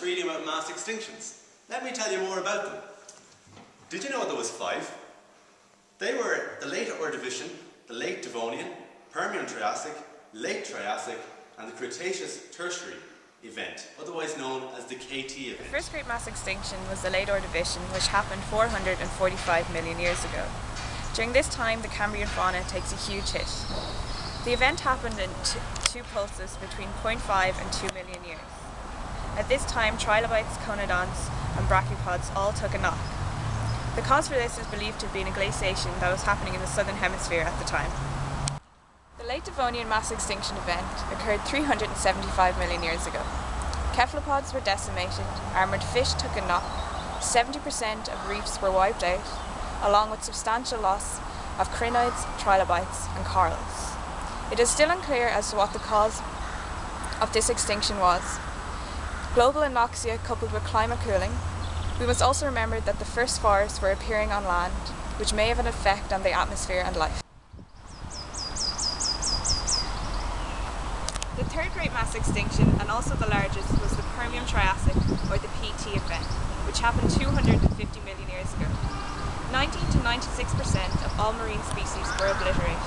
just reading about mass extinctions. Let me tell you more about them. Did you know there was 5? They were the late Ordovician, the late Devonian, Permian Triassic, late Triassic, and the Cretaceous Tertiary event, otherwise known as the KT event. The first great mass extinction was the late Ordovician, which happened 445 million years ago. During this time, the Cambrian fauna takes a huge hit. The event happened in two pulses between 0.5 and 2 million years. At this time, trilobites, conodonts, and brachiopods all took a knock. The cause for this is believed to have been a glaciation that was happening in the southern hemisphere at the time. The late Devonian mass extinction event occurred 375 million years ago. Cephalopods were decimated, armoured fish took a knock, 70% of reefs were wiped out, along with substantial loss of crinoids, trilobites, and corals. It is still unclear as to what the cause of this extinction was. Global anoxia coupled with climate cooling. We must also remember that the first forests were appearing on land, which may have an effect on the atmosphere and life. The third great mass extinction, and also the largest, was the Permian Triassic, or the PT event, which happened 250 million years ago. 90 to 96% of all marine species were obliterated.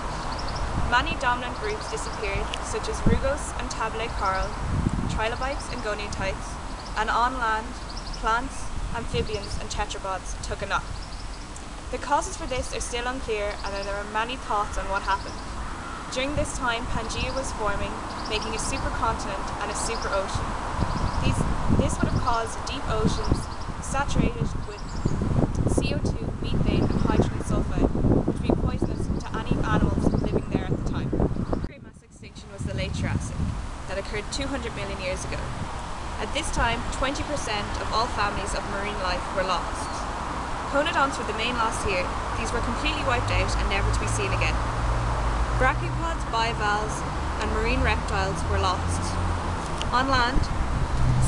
Many dominant groups disappeared, such as rugose and tabulate coral, trilobites and goniotites, and on land, plants, amphibians and tetrapods took a knock. The causes for this are still unclear, and there are many thoughts on what happened. During this time, Pangaea was forming, making a supercontinent and a superocean. This would have caused deep oceans saturated with CO2, methane and hydrogen sulfide, which would be poisonous to any animals living there at the time. The great mass extinction was the late Triassic, that occurred 200 million years ago. At this time, 20% of all families of marine life were lost. Conodonts were the main loss here. These were completely wiped out and never to be seen again. Brachiopods, bivalves, and marine reptiles were lost. On land,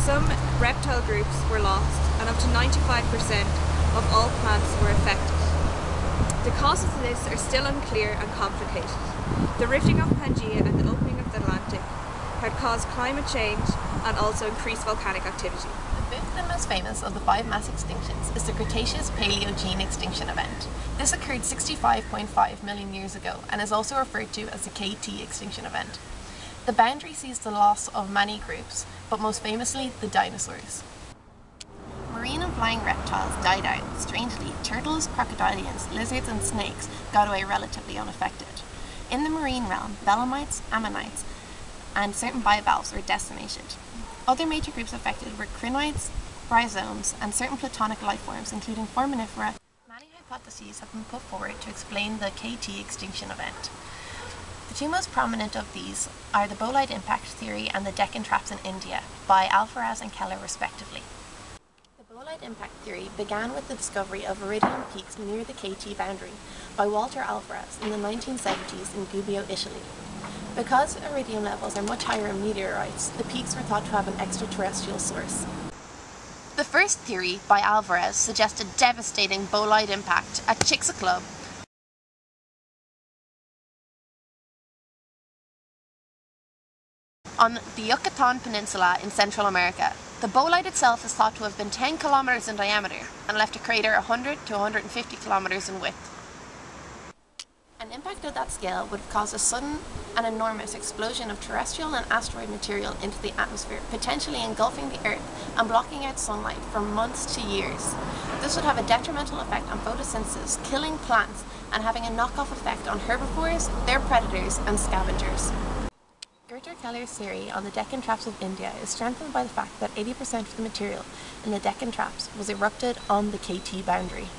some reptile groups were lost, and up to 95% of all plants were affected. The causes of this are still unclear and complicated. The rifting of Pangaea and the opening of the Atlantic had caused climate change and also increased volcanic activity. The fifth and most famous of the 5 mass extinctions is the Cretaceous Paleogene extinction event. This occurred 65.5 million years ago and is also referred to as the KT extinction event. The boundary sees the loss of many groups, but most famously the dinosaurs. Marine and flying reptiles died out. Strangely, turtles, crocodilians, lizards and snakes got away relatively unaffected. In the marine realm, belemnites, ammonites, and certain bivalves were decimated. Other major groups affected were crinoids, rhizomes, and certain platonic life forms, including foraminifera. Many hypotheses have been put forward to explain the KT extinction event. The two most prominent of these are the bolide impact theory and the Deccan traps in India, by Alvarez and Keller respectively. The bolide impact theory began with the discovery of iridium peaks near the KT boundary by Walter Alvarez in the 1970s in Gubbio, Italy. Because iridium levels are much higher in meteorites, the peaks were thought to have an extraterrestrial source. The first theory, by Alvarez, suggested devastating bolide impact at Chicxulub on the Yucatan Peninsula in Central America. The bolide itself is thought to have been 10 kilometers in diameter and left a crater 100 to 150 kilometers in width. An impact of that scale would have caused a sudden and enormous explosion of terrestrial and asteroid material into the atmosphere, potentially engulfing the Earth and blocking out sunlight for months to years. This would have a detrimental effect on photosynthesis, killing plants and having a knock-off effect on herbivores, their predators and scavengers. Gertrude Keller's theory on the Deccan traps of India is strengthened by the fact that 80% of the material in the Deccan traps was erupted on the KT boundary.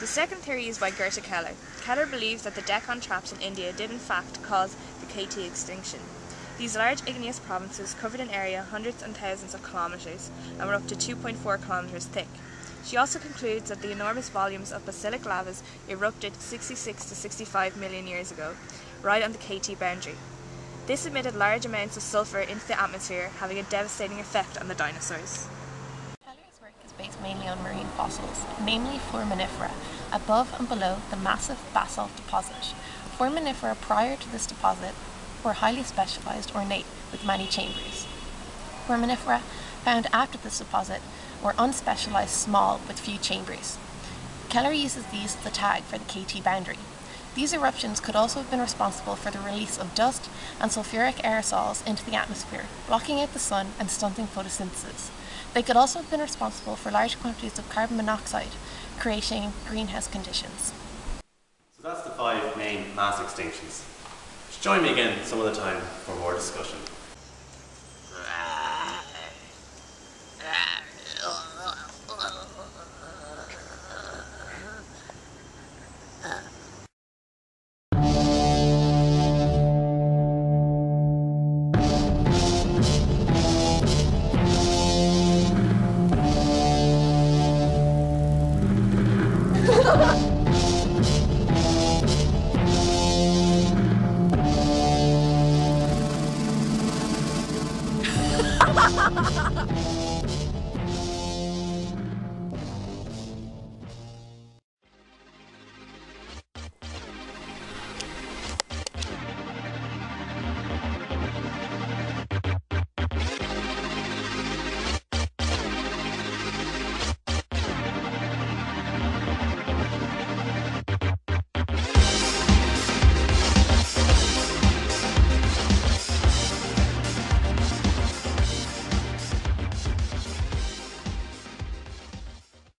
The second theory is by Gertrude Keller. Keller believes that the Deccan traps in India did in fact cause the KT extinction. These large igneous provinces covered an area hundreds and thousands of kilometres and were up to 2.4 kilometres thick. She also concludes that the enormous volumes of basilic lavas erupted 66 to 65 million years ago, right on the KT boundary. This emitted large amounts of sulphur into the atmosphere, having a devastating effect on the dinosaurs. Keller's work is based mainly on marine fossils, namely foraminifera, above and below the massive basalt deposit. Foraminifera prior to this deposit were highly specialised ornate with many chambers. Foraminifera found after this deposit were unspecialised small with few chambers. Keller uses these as the tag for the KT boundary. These eruptions could also have been responsible for the release of dust and sulfuric aerosols into the atmosphere, blocking out the sun and stunting photosynthesis. They could also have been responsible for large quantities of carbon monoxide, creating greenhouse conditions. So that's the 5 main mass extinctions. Just join me again some other time for more discussion. Ha ha ha ha!